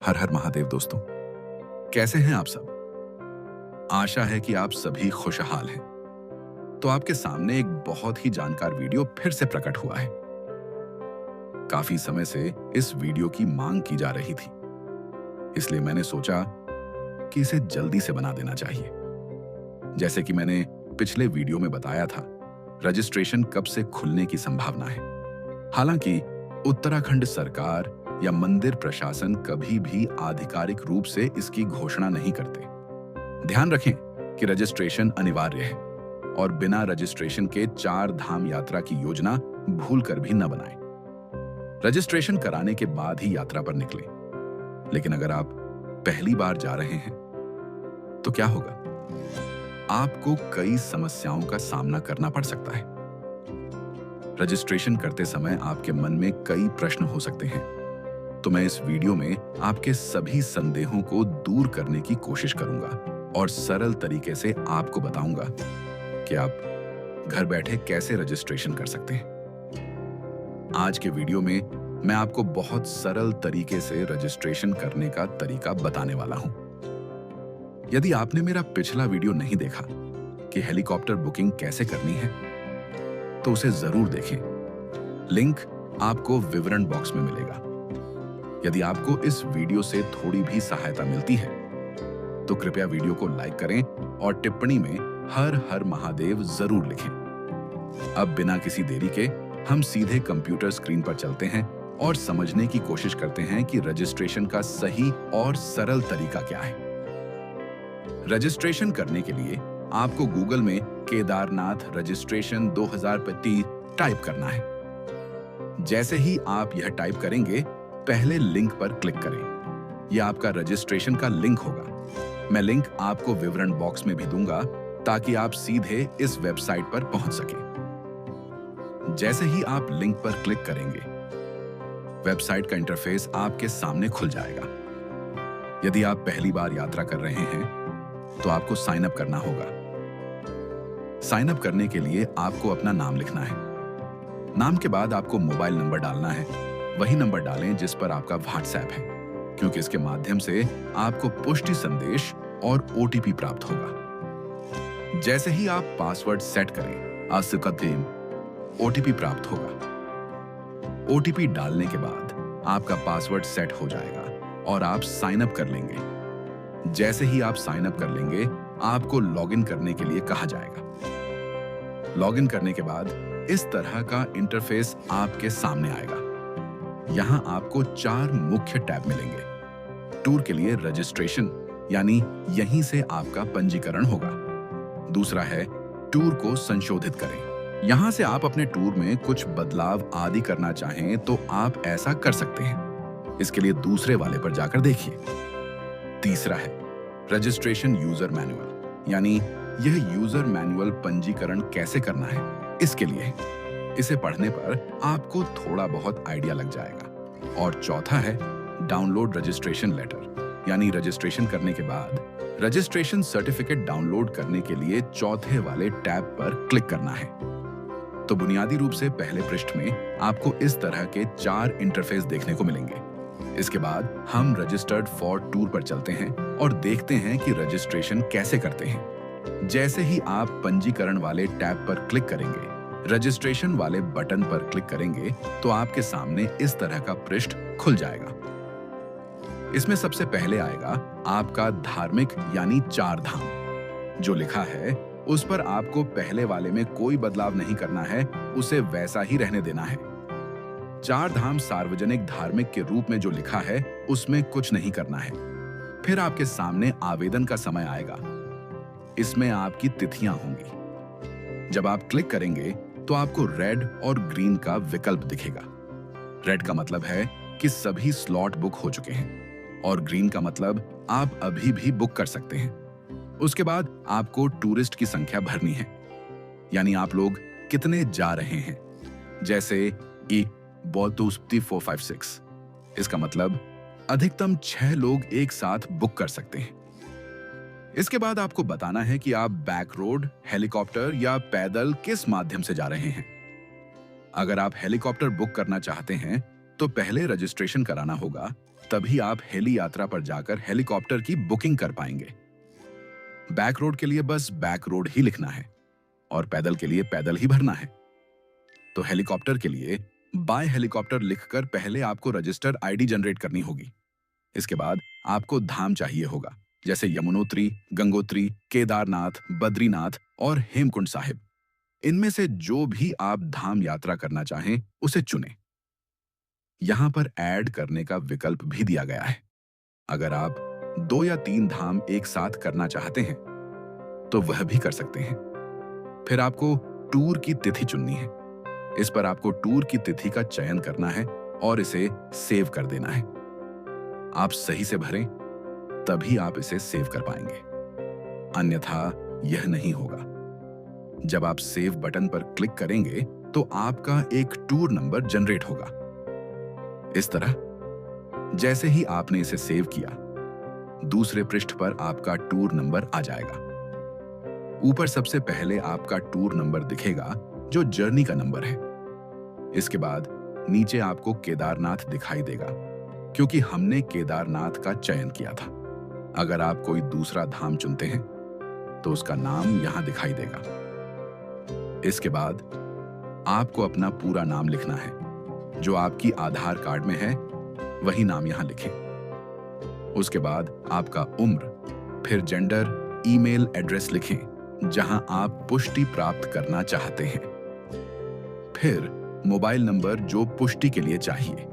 हर हर महादेव दोस्तों। कैसे हैं आप सब? आशा है कि आप सभी खुशहाल हैं। तो आपके सामने एक बहुत ही जानकार वीडियो फिर से प्रकट हुआ है। काफी समय से इस वीडियो की मांग की जा रही थी, इसलिए मैंने सोचा कि इसे जल्दी से बना देना चाहिए। जैसे कि मैंने पिछले वीडियो में बताया था, रजिस्ट्रेशन कब से खुलने की संभावना है। हालांकि उत्तराखंड सरकार या मंदिर प्रशासन कभी भी आधिकारिक रूप से इसकी घोषणा नहीं करते। ध्यान रखें कि रजिस्ट्रेशन अनिवार्य है और बिना रजिस्ट्रेशन के 4 धाम यात्रा की योजना भूलकर भी न बनाएं। रजिस्ट्रेशन कराने के बाद ही यात्रा पर निकलें। लेकिन अगर आप पहली बार जा रहे हैं तो क्या होगा? आपको कई समस्याओं का सामना करना पड़ सकता है। रजिस्ट्रेशन करते समय आपके मन में कई प्रश्न हो सकते हैं, तो मैं इस वीडियो में आपके सभी संदेहों को दूर करने की कोशिश करूंगा और सरल तरीके से आपको बताऊंगा कि आप घर बैठे कैसे रजिस्ट्रेशन कर सकते हैं। आज के वीडियो में मैं आपको बहुत सरल तरीके से रजिस्ट्रेशन करने का तरीका बताने वाला हूं। यदि आपने मेरा पिछला वीडियो नहीं देखा कि हेलीकॉप्टर बुकिंग कैसे करनी है, तो उसे जरूर देखें। लिंक आपको विवरण बॉक्स में मिलेगा। यदि आपको इस वीडियो से थोड़ी भी सहायता मिलती है तो कृपया वीडियो को लाइक करें और टिप्पणी में हर हर महादेव जरूर लिखें। अब बिना किसी देरी के हम सीधे कंप्यूटर स्क्रीन पर चलते हैं और समझने की कोशिश करते हैं कि रजिस्ट्रेशन का सही और सरल तरीका क्या है। रजिस्ट्रेशन करने के लिए आपको गूगल में केदारनाथ रजिस्ट्रेशन 2025 टाइप करना है। जैसे ही आप यह टाइप करेंगे, पहले लिंक पर क्लिक करें। यह आपका रजिस्ट्रेशन का लिंक होगा। मैं लिंक आपको विवरण बॉक्स में भी दूंगा ताकि आप सीधे इस वेबसाइट पर पहुंच सकें। जैसे ही आप लिंक पर क्लिक करेंगे, वेबसाइट का इंटरफेस आपके सामने खुल जाएगा। यदि आप पहली बार यात्रा कर रहे हैं तो आपको साइन अप करना होगा। साइन अप करने के लिए आपको अपना नाम लिखना है। नाम के बाद आपको मोबाइल नंबर डालना है। वही नंबर डालें जिस पर आपका व्हाट्सएप है, क्योंकि इसके माध्यम से आपको पुष्टि संदेश और ओटीपी प्राप्त होगा। जैसे ही आप पासवर्ड सेट करें, ओटीपी प्राप्त होगा। ओटीपी डालने के बाद आपका पासवर्ड सेट हो जाएगा और आप साइन अप कर लेंगे। जैसे ही आप साइन अप कर लेंगे, आपको लॉगिन करने के लिए कहा जाएगा। लॉगिन करने के बाद इस तरह का इंटरफेस आपके सामने आएगा। यहां आपको 4 मुख्य टैब मिलेंगे। टूर के लिए रजिस्ट्रेशन, यानी यहीं से आपका पंजीकरण होगा। दूसरा है टूर को संशोधित करें। यहां से आप अपने टूर में कुछ बदलाव आदि करना चाहें तो आप ऐसा कर सकते हैं। इसके लिए दूसरे वाले पर जाकर देखिए। तीसरा है रजिस्ट्रेशन यूजर मैनुअल, यानी यह यूजर मैनुअल पंजीकरण कैसे करना है इसके लिए है। इसे पढ़ने पर आपको थोड़ा बहुत आइडिया लग जाएगा। और चौथा है डाउनलोड रजिस्ट्रेशन लेटर, यानी रजिस्ट्रेशन करने के बाद रजिस्ट्रेशन सर्टिफिकेट डाउनलोड करने के लिए चौथे वाले टैब पर क्लिक करना है। तो बुनियादी रूप से पहले पृष्ठ में आपको इस तरह के 4 इंटरफेस देखने को मिलेंगे। इसके बाद हम रजिस्टर्ड फॉर टूर पर चलते हैं और देखते हैं कि रजिस्ट्रेशन कैसे करते हैं। जैसे ही आप पंजीकरण वाले टैब पर क्लिक करेंगे, रजिस्ट्रेशन वाले बटन पर क्लिक करेंगे तो आपके सामने इस तरह का पृष्ठ खुल जाएगा। इसमें सबसे पहले आएगा आपका धार्मिक यानी 4 धाम। जो लिखा है उस पर आपको पहले वाले में कोई बदलाव नहीं करना है, उसे वैसा ही रहने देना है। 4 धाम सार्वजनिक धार्मिक के रूप में जो लिखा है उसमें कुछ नहीं करना है। फिर आपके सामने आवेदन का समय आएगा। इसमें आपकी तिथियां होंगी। जब आप क्लिक करेंगे तो आपको रेड और ग्रीन का विकल्प दिखेगा। रेड का मतलब है कि सभी स्लॉट बुक हो चुके हैं और ग्रीन का मतलब आप अभी भी बुक कर सकते हैं। उसके बाद आपको टूरिस्ट की संख्या भरनी है, यानी आप लोग कितने जा रहे हैं। जैसे ई बोलतुस्ती 456, इसका मतलब अधिकतम 6 लोग एक साथ बुक कर सकते हैं। इसके बाद आपको बताना है कि आप बैक रोड, हेलीकॉप्टर या पैदल किस माध्यम से जा रहे हैं। अगर आप हेलीकॉप्टर बुक करना चाहते हैं तो पहले रजिस्ट्रेशन कराना होगा तभी आप हेली यात्रा पर जाकर हेलीकॉप्टर की बुकिंग कर पाएंगे। बैक रोड के लिए बस बैक रोड ही लिखना है और पैदल के लिए पैदल ही भरना है। तो हेलीकॉप्टर के लिए बाय हेलीकॉप्टर लिखकर पहले आपको रजिस्टर आईडी जनरेट करनी होगी। इसके बाद आपको धाम चाहिए होगा, जैसे यमुनोत्री, गंगोत्री, केदारनाथ, बद्रीनाथ और हेमकुंड साहिब। इनमें से जो भी आप धाम यात्रा करना चाहें उसे चुनें। यहां पर ऐड करने का विकल्प भी दिया गया है। अगर आप 2 या 3 धाम एक साथ करना चाहते हैं तो वह भी कर सकते हैं। फिर आपको टूर की तिथि चुननी है। इस पर आपको टूर की तिथि का चयन करना है और इसे सेव कर देना है। आप सही से भरें तभी आप इसे सेव कर पाएंगे, अन्यथा यह नहीं होगा। जब आप सेव बटन पर क्लिक करेंगे तो आपका एक टूर नंबर जनरेट होगा। इस तरह जैसे ही आपने इसे सेव किया, दूसरे पृष्ठ पर आपका टूर नंबर आ जाएगा। ऊपर सबसे पहले आपका टूर नंबर दिखेगा जो जर्नी का नंबर है। इसके बाद नीचे आपको केदारनाथ दिखाई देगा, क्योंकि हमने केदारनाथ का चयन किया था। अगर आप कोई दूसरा धाम चुनते हैं तो उसका नाम यहां दिखाई देगा। इसके बाद आपको अपना पूरा नाम लिखना है। जो आपकी आधार कार्ड में है वही नाम यहां लिखें। उसके बाद आपका उम्र, फिर जेंडर, ईमेल एड्रेस लिखें जहां आप पुष्टि प्राप्त करना चाहते हैं, फिर मोबाइल नंबर जो पुष्टि के लिए चाहिए।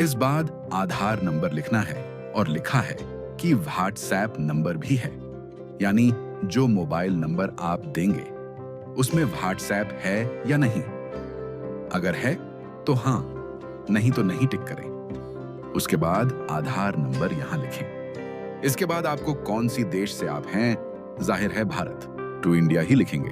इस बाद आधार नंबर लिखना है और लिखा है कि व्हाट्सएप नंबर भी है, यानी जो मोबाइल नंबर आप देंगे उसमें व्हाट्सएप है या नहीं। अगर है तो हां, नहीं तो नहीं टिक करें। उसके बाद आधार नंबर यहां लिखें। इसके बाद आपको कौन सी देश से आप हैं, जाहिर है भारत, टू इंडिया ही लिखेंगे।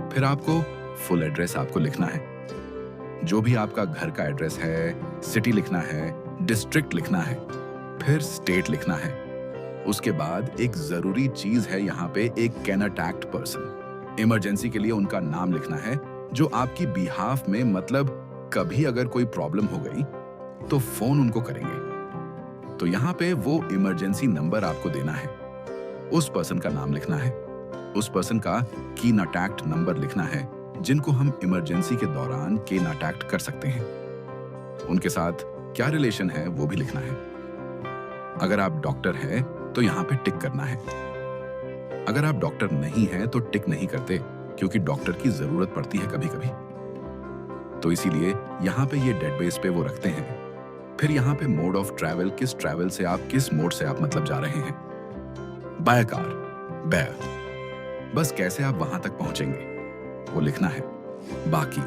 फिर आपको फुल एड्रेस आपको लिखना है। जो भी आपका घर का एड्रेस है, सिटी लिखना है, डिस्ट्रिक्ट लिखना है, फिर स्टेट लिखना है। उसके बाद एक जरूरी चीज है यहाँ पे, एक कॉन्टैक्ट पर्सन। इमरजेंसी के लिए उनका नाम लिखना है जो आपकी बिहाफ में, मतलब कभी अगर कोई प्रॉब्लम हो गई तो फोन उनको करेंगे। तो यहाँ पे वो इमरजेंसी नंबर आपको देना है, उस पर्सन का नाम लिखना है, उस पर्सन का कॉन्टैक्ट नंबर लिखना है जिनको हम इमरजेंसी के दौरान कॉन्टैक्ट कर सकते हैं। उनके साथ क्या रिलेशन है वो भी लिखना है। अगर आप डॉक्टर हैं तो यहाँ पे टिक करना है। अगर आप डॉक्टर नहीं हैं तो टिक नहीं करते, क्योंकि डॉक्टर की जरूरत पड़ती है कभी कभी। तो इसीलिए यहाँ पे ये डेटाबेस पे वो रखते हैं। फिर यहाँ पे मोड ऑफ ट्रैवल, किस ट्रैवल से आप, किस मोड से आप मतलब जा रहे हैं। बाय कार, बाय, बस कैसे आप वहां तक पहुंचेंगे वो लिखना है। बाकी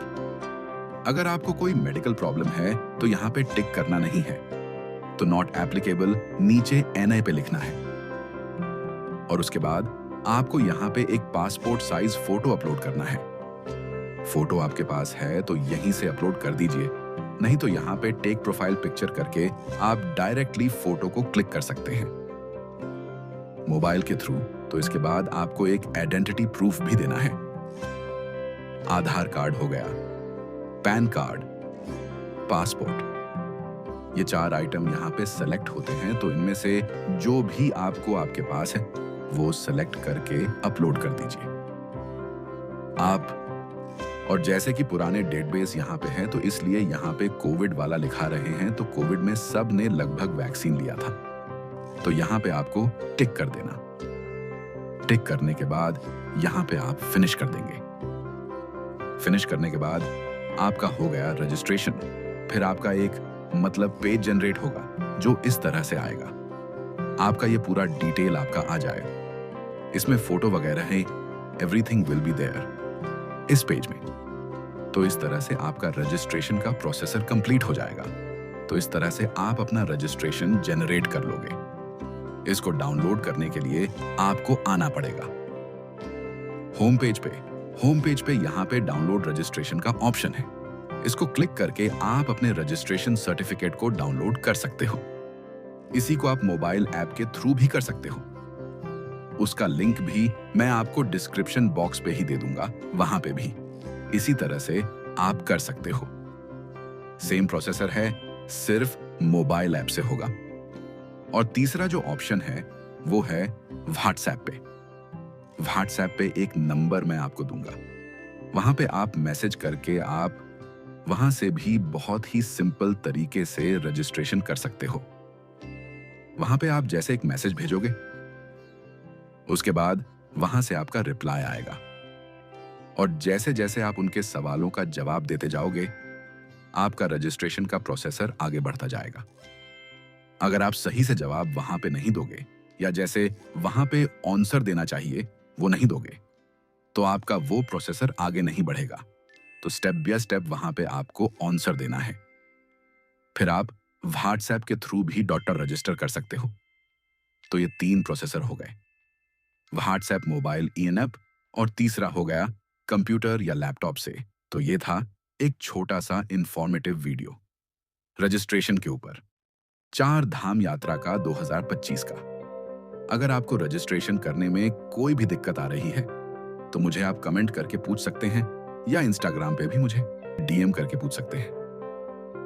अगर आपको कोई मेडिकल प्रॉब्लम है तो यहाँ पे टिक करना नहीं है, तो नॉट एप्लीकेबल नीचे NI पे लिखना है। और उसके बाद आपको यहाँ पे एक पासपोर्ट साइज फोटो अपलोड करना है। फोटो आपके पास है तो यहीं से अपलोड कर दीजिए, नहीं तो यहाँ पे टेक प्रोफाइल पिक्चर करके आप डायरेक्टली फोटो को क्लिक कर सकते हैं मोबाइल के थ्रू। तो इसके बाद आपको एक आइडेंटिटी प्रूफ भी देना है। आधार कार्ड हो गया, पैन कार्ड, पासपोर्ट, ये 4 आइटम यहाँ पे सेलेक्ट होते हैं। तो इनमें से जो भी आपको आपके पास है वो सेलेक्ट करके अपलोड कर दीजिए आप। और जैसे कि पुराने डेटाबेस यहाँ पे हैं, तो इसलिए यहाँ पे कोविड वाला लिखा रहे हैं, तो कोविड में सब ने लगभग वैक्सीन लिया था, तो यहाँ पे आपको टिक कर देना। टिक करने के बाद यहाँ पे आप फिनिश कर देंगे। फिनिश करने के बाद आपका हो गया रजिस्ट्रेशन। फिर आपका एक मतलब पेज जनरेट होगा जो इस तरह से आएगा। आपका ये पूरा डिटेल आपका आ जाएगा, इसमें फोटो वगैरह है, एवरीथिंग विल बी देयर इस पेज में। तो इस तरह से आपका रजिस्ट्रेशन का प्रोसेसर कंप्लीट हो जाएगा। तो इस तरह से आप अपना रजिस्ट्रेशन जनरेट कर लोगे। इसको डाउनलोड करने के लिए आपको आना पड़ेगा होम पेज पे यहाँ पे डाउनलोड रजिस्ट्रेशन का ऑप्शन है। इसको क्लिक करके आप अपने रजिस्ट्रेशन सर्टिफिकेट को डाउनलोड कर सकते हो। इसी को आप मोबाइल ऐप के थ्रू भी कर सकते हो। उसका लिंक भी मैं आपको डिस्क्रिप्शन बॉक्स पे ही दे दूंगा, वहां पे भी इसी तरह से आप कर सकते हो। सेम प्रोसेसर है, सिर्फ मोबाइल ऐप से होगा। और तीसरा जो ऑप्शन है वो है व्हाट्सएप पे। व्हाट्सएप पे एक नंबर मैं आपको दूंगा, वहां पे आप मैसेज करके आप वहां से भी बहुत ही सिंपल तरीके से रजिस्ट्रेशन कर सकते हो। वहां पे आप जैसे एक मैसेज भेजोगे, उसके बाद वहां से आपका रिप्लाई आएगा, और जैसे जैसे आप उनके सवालों का जवाब देते जाओगे, आपका रजिस्ट्रेशन का प्रोसेसर आगे बढ़ता जाएगा। अगर आप सही से जवाब वहां पे नहीं दोगे, या जैसे वहां पे आंसर देना चाहिए वो नहीं दोगे, तो आपका वो प्रोसेसर आगे नहीं बढ़ेगा। तो स्टेप बाय स्टेप वहां पे आपको आंसर देना है। फिर आप व्हाट्सएप के थ्रू भी डॉटर रजिस्टर कर सकते हो। तो ये 3 प्रोसेसर हो गए, व्हाट्सएप मोबाइल EN ऐप, और तीसरा हो गया कंप्यूटर या लैपटॉप से। तो ये था एक छोटा सा इंफॉर्मेटिव वीडियो रजिस्ट्रेशन के ऊपर, 4 धाम यात्रा का 2025 का। अगर आपको रजिस्ट्रेशन करने में कोई भी दिक्कत आ रही है तो मुझे आप कमेंट करके पूछ सकते हैं, या इंस्टाग्राम पे भी मुझे DM करके पूछ सकते हैं।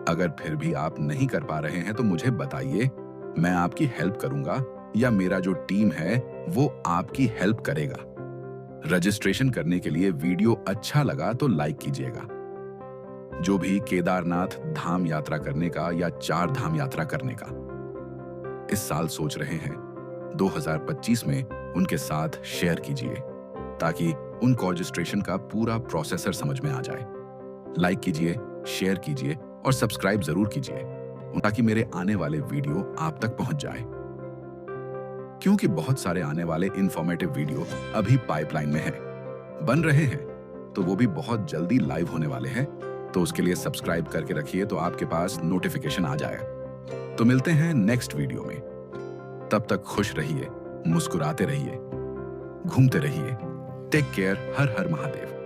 अगर फिर भी आप नहीं कर पा रहे हैं तो मुझे बताइए, मैं आपकी हेल्प करूंगा, या मेरा जो टीम है वो आपकी हेल्प करेगा। रजिस्ट्रेशन करने के लिए वीडियो अच्छा लगा तो लाइक कीजिएगा। जो भी केदारनाथ धाम यात्रा करने का या 4 धाम यात्रा करने का इस साल सोच रहे हैं, 2025 में उनके साथ शेयर कीजिए, ताकि उनको रजिस्ट्रेशन का पूरा प्रोसेसर समझ में आ जाए। लाइक कीजिए, शेयर कीजिए और सब्सक्राइब जरूर कीजिए, ताकि मेरे आने वाले वीडियो आप तक पहुंच जाए। क्योंकि बहुत सारे आने वाले इंफॉर्मेटिव वीडियो अभी पाइपलाइन में है, बन रहे हैं, तो वो भी बहुत जल्दी लाइव होने वाले हैं। तो उसके लिए सब्सक्राइब करके रखिए तो आपके पास नोटिफिकेशन आ जाएगा। तो मिलते हैं नेक्स्ट वीडियो में। तब तक खुश रहिए, मुस्कुराते रहिए, घूमते रहिए। Take care. हर हर महादेव।